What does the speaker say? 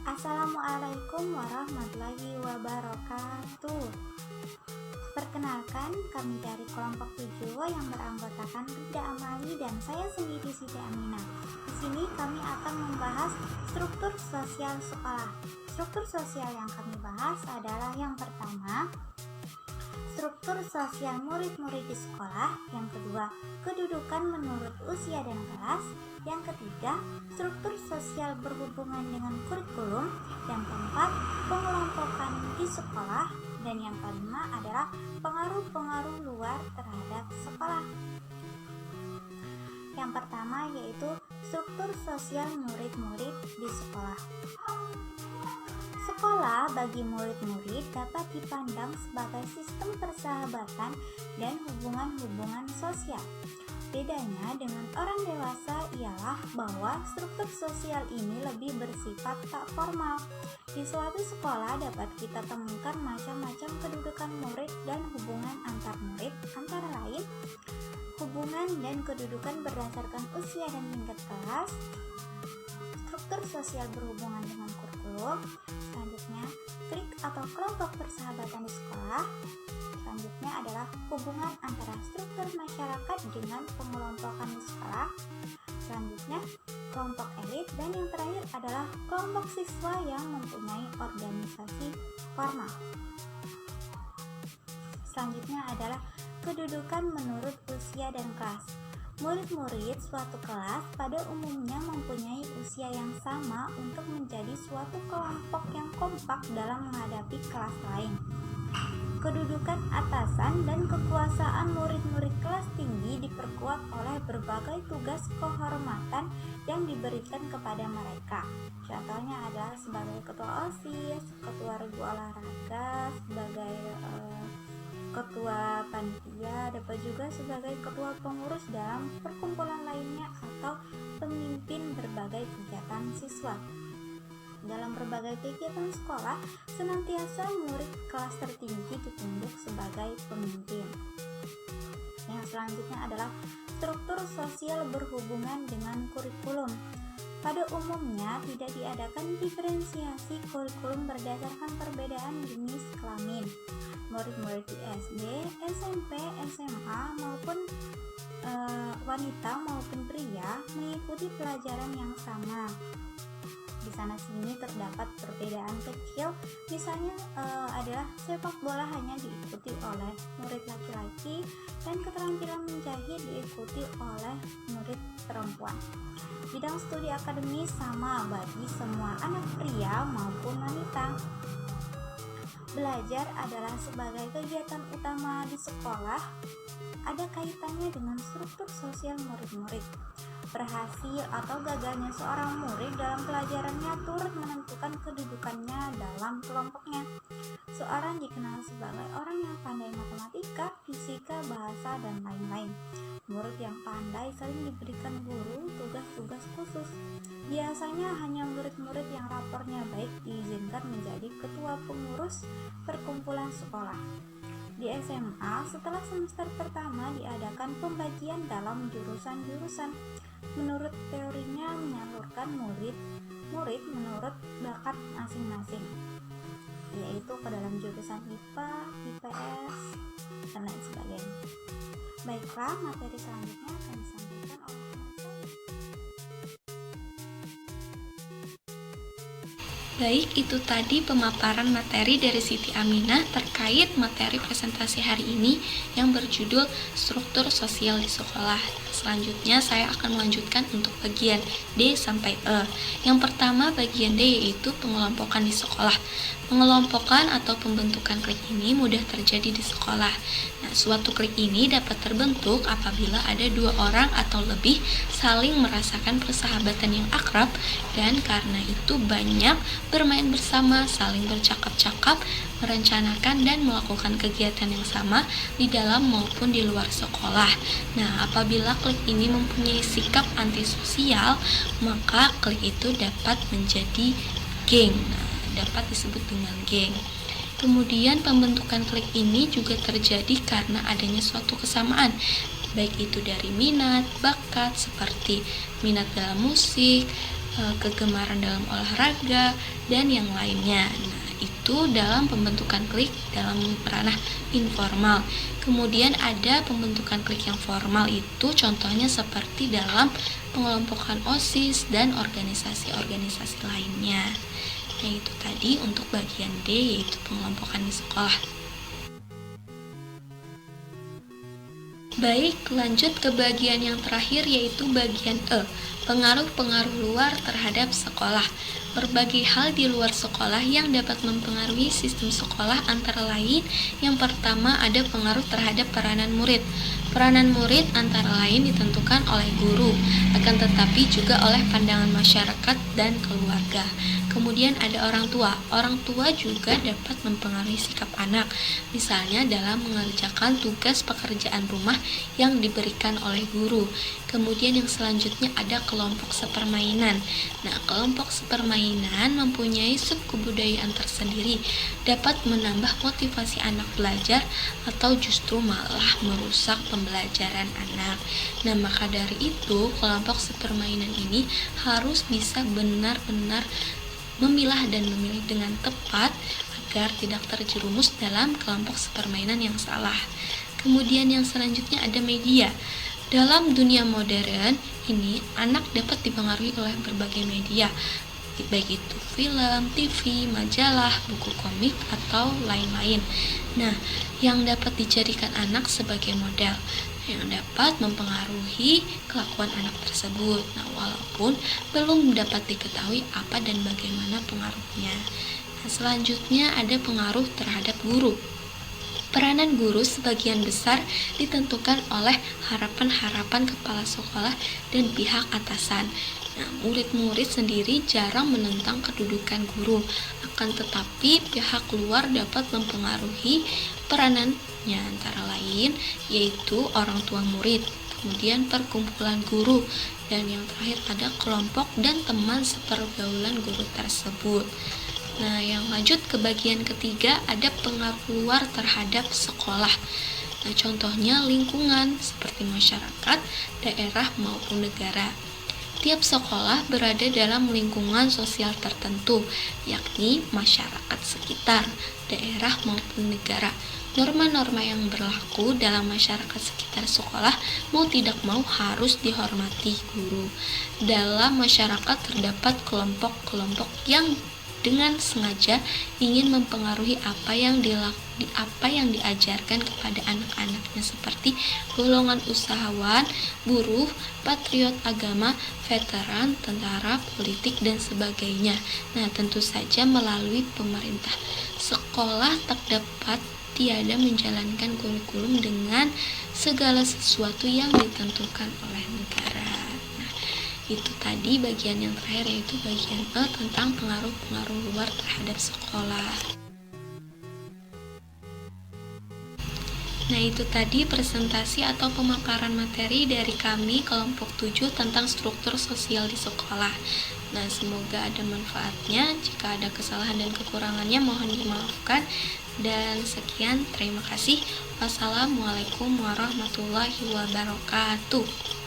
Assalamualaikum warahmatullahi wabarakatuh. Perkenalkan, kami dari kelompok 7 yang beranggotakan Rida Amali dan saya sendiri Siti Aminah. Di sini kami akan membahas struktur sosial sekolah. Struktur sosial yang kami bahas adalah yang pertama, struktur sosial murid-murid di sekolah. Yang kedua, kedudukan menurut usia dan kelas. Yang ketiga, struktur sosial berhubungan dengan kurikulum. Yang keempat, pengelompokan di sekolah. Dan yang kelima adalah pengaruh-pengaruh luar terhadap sekolah. Yang pertama yaitu struktur sosial murid-murid di sekolah. Sekolah bagi murid-murid dapat dipandang sebagai sistem persahabatan dan hubungan-hubungan sosial. Bedanya dengan orang dewasa ialah bahwa struktur sosial ini lebih bersifat tak formal. Di suatu sekolah dapat kita temukan macam-macam kedudukan murid dan hubungan antar murid, antara lain hubungan dan kedudukan berdasarkan usia dan tingkat kelas, struktur sosial berhubungan dengan kurikulum, selanjutnya klik atau kelompok persahabatan di sekolah, selanjutnya adalah hubungan antara struktur masyarakat dengan pengelompokan di sekolah, selanjutnya kelompok elit, dan yang terakhir adalah kelompok siswa yang mempunyai organisasi formal. Selanjutnya adalah kedudukan menurut usia dan kelas. Murid-murid suatu kelas pada umumnya mempunyai usia yang sama untuk menjadi suatu kelompok yang kompak dalam menghadapi kelas lain. Kedudukan atasan dan kekuasaan murid-murid kelas tinggi diperkuat oleh berbagai tugas kehormatan yang diberikan kepada mereka. Contohnya adalah sebagai ketua OSIS, ketua regu olahraga, sebagai ketua panitia, dapat juga sebagai ketua pengurus dalam perkumpulan lainnya atau pemimpin berbagai kegiatan siswa. Dalam berbagai kegiatan sekolah, senantiasa murid kelas tertinggi ditunjuk sebagai pemimpin. Yang selanjutnya adalah struktur sosial berhubungan dengan kurikulum. Pada umumnya tidak diadakan diferensiasi kurikulum berdasarkan perbedaan jenis kelamin. Murid-murid di SD, SMP, SMA maupun wanita maupun pria mengikuti pelajaran yang sama. Di sana sini terdapat perbedaan kecil, misalnya adalah sepak bola hanya diikuti oleh murid laki-laki dan keterampilan menjahit diikuti oleh murid perempuan. Bidang studi akademis sama bagi semua anak pria maupun wanita. Belajar adalah sebagai kegiatan utama di sekolah, ada kaitannya dengan struktur sosial murid-murid. Berhasil atau gagalnya seorang murid dalam pelajarannya turut menentukan kedudukannya dalam kelompoknya. Seorang dikenal sebagai orang yang pandai matematika, fisika, bahasa, dan lain-lain. Murid yang pandai sering diberikan guru tugas-tugas khusus. Biasanya hanya murid-murid yang rapornya baik diizinkan menjadi ketua pengurus perkumpulan sekolah. Di SMA, setelah semester pertama diadakan pembagian dalam jurusan-jurusan. Menurut teorinya menyalurkan murid menurut bakat masing-masing, yaitu ke dalam jurusan IPA, IPS, dan lain sebagainya. Baiklah, materi selanjutnya akan disampaikan oleh Baik, itu tadi pemaparan materi dari Siti Aminah terkait materi presentasi hari ini yang berjudul struktur sosial di sekolah. Selanjutnya saya akan melanjutkan untuk bagian D sampai E. Yang pertama bagian D yaitu pengelompokan di sekolah. Pengelompokan atau pembentukan klik ini mudah terjadi di sekolah. Nah, suatu klik ini dapat terbentuk apabila ada dua orang atau lebih saling merasakan persahabatan yang akrab dan karena itu banyak bermain bersama, saling bercakap-cakap, merencanakan dan melakukan kegiatan yang sama di dalam maupun di luar sekolah. Nah, apabila klik ini mempunyai sikap antisosial, maka klik itu dapat menjadi geng. Nah, dapat disebut dengan geng. Kemudian pembentukan klik ini juga terjadi karena adanya suatu kesamaan, baik itu dari minat, bakat seperti minat dalam musik, kegemaran dalam olahraga, dan yang lainnya. Nah, itu dalam pembentukan klik dalam ranah informal. Kemudian ada pembentukan klik yang formal, itu contohnya seperti dalam pengelompokan OSIS dan organisasi-organisasi lainnya. Nah, itu tadi untuk bagian D, yaitu pengelompokan di sekolah. Baik, lanjut ke bagian yang terakhir, yaitu bagian E, pengaruh-pengaruh luar terhadap sekolah. Berbagai hal di luar sekolah yang dapat mempengaruhi sistem sekolah antara lain, yang pertama ada pengaruh terhadap peranan murid. Peranan murid antara lain ditentukan oleh guru, akan tetapi juga oleh pandangan masyarakat dan keluarga. Kemudian ada orang tua. Orang tua juga dapat mempengaruhi sikap anak, misalnya dalam mengerjakan tugas pekerjaan rumah yang diberikan oleh guru. Kemudian yang selanjutnya ada kelompok sepermainan. Nah, kelompok sepermainan mempunyai subkebudayaan tersendiri, dapat menambah motivasi anak belajar atau justru malah merusak pembelajaran anak. Nah, maka dari itu kelompok sepermainan ini harus bisa benar-benar memilah dan memilih dengan tepat agar tidak terjerumus dalam kelompok sepermainan yang salah. Kemudian yang selanjutnya ada media. Dalam dunia modern ini, anak dapat dipengaruhi oleh berbagai media, baik itu film, TV, majalah, buku komik, atau lain-lain. Nah, yang dapat dijadikan anak sebagai model yang dapat mempengaruhi kelakuan anak tersebut. Nah, walaupun belum dapat diketahui apa dan bagaimana pengaruhnya. Nah, selanjutnya ada pengaruh terhadap guru. Peranan guru sebagian besar ditentukan oleh harapan-harapan kepala sekolah dan pihak atasan. Nah, murid-murid sendiri jarang menentang kedudukan guru, akan tetapi pihak luar dapat mempengaruhi peranannya, antara lain yaitu orang tua murid, kemudian perkumpulan guru, dan yang terakhir ada kelompok dan teman sepergaulan guru tersebut. Nah, yang lanjut ke bagian ketiga ada pengaruh luar terhadap sekolah. Nah, contohnya lingkungan seperti masyarakat, daerah maupun negara. Tiap sekolah berada dalam lingkungan sosial tertentu, yakni masyarakat sekitar, daerah maupun negara. Norma-norma yang berlaku dalam masyarakat sekitar sekolah mau tidak mau harus dihormati guru. Dalam masyarakat terdapat kelompok-kelompok yang dengan sengaja ingin mempengaruhi apa yang diajarkan kepada anak-anaknya, seperti golongan usahawan, buruh, patriot agama, veteran, tentara, politik, dan sebagainya. Nah, tentu saja melalui pemerintah. Sekolah tak dapat tiada menjalankan kurikulum dengan segala sesuatu yang ditentukan oleh negara. Itu tadi bagian yang terakhir, yaitu bagian E tentang pengaruh-pengaruh luar terhadap sekolah. Nah, itu tadi presentasi atau pemaparan materi dari kami kelompok 7 tentang struktur sosial di sekolah. Nah, semoga ada manfaatnya. Jika ada kesalahan dan kekurangannya mohon dimaafkan. Dan sekian, terima kasih. Wassalamualaikum warahmatullahi wabarakatuh.